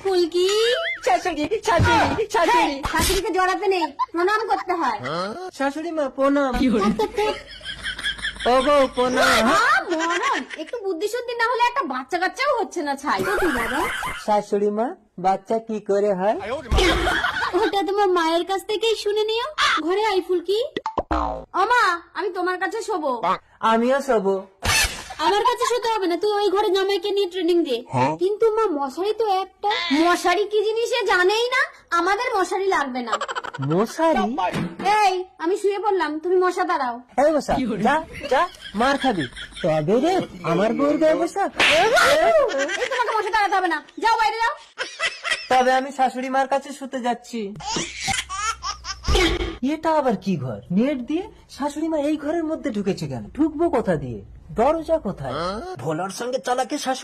ফুলকি শাশুড়ি শাশুড়ি শাশুড়ি শাশুড়িকে জড়াতে নেই, প্রণাম করতে হয়। শাশুড়ি মা প্রণাম। ও গো প্রণাম। মরণ, একটু বুদ্ধি শুদ্ধি না হলে একটা বাচ্চা কাচ্চাও হচ্ছে না ছাই। বাবা, শাশুড়ি মা বাচ্চা কি করে হয়? ওটা তোমার মায়ের কাছ থেকেই শুনে নিও। ঘরে আই ফুলকি। ওমা, আমি তোমার কাছে শোবো। আমিও শোবো। আমার কাছে শুতে হবে না, তুই ওই ঘরে জামাইকে নিয়ে ট্রেনিং দে। কিন্তু মা, মশারি তো একটা। মশারি কি জিনিস এ জানেই না, আমাদের মশারি লাগবে না। মশারি? এই, আমি শুয়ে পড়লাম, তুমি মশা দাঁড়াও। এই বসা, যা যা মার খাবি। তবে রে আমার বউর গায়ে বসা। এই, তোমাকে মশা দাঁড়াতে হবে না, যাও বাইরে যাও। তবে আমি শাশুড়ি মার কাছে শুতে যাচ্ছি। এটা আবার কি ঘর? নেট দিয়ে শাশুড়ি মা এই ঘরের মধ্যে ঢুকেছে কেন? ঢুকবো কোথা দিয়ে? দরজা কোথায়? ভোলার সঙ্গে চালাকে শাশুড়ি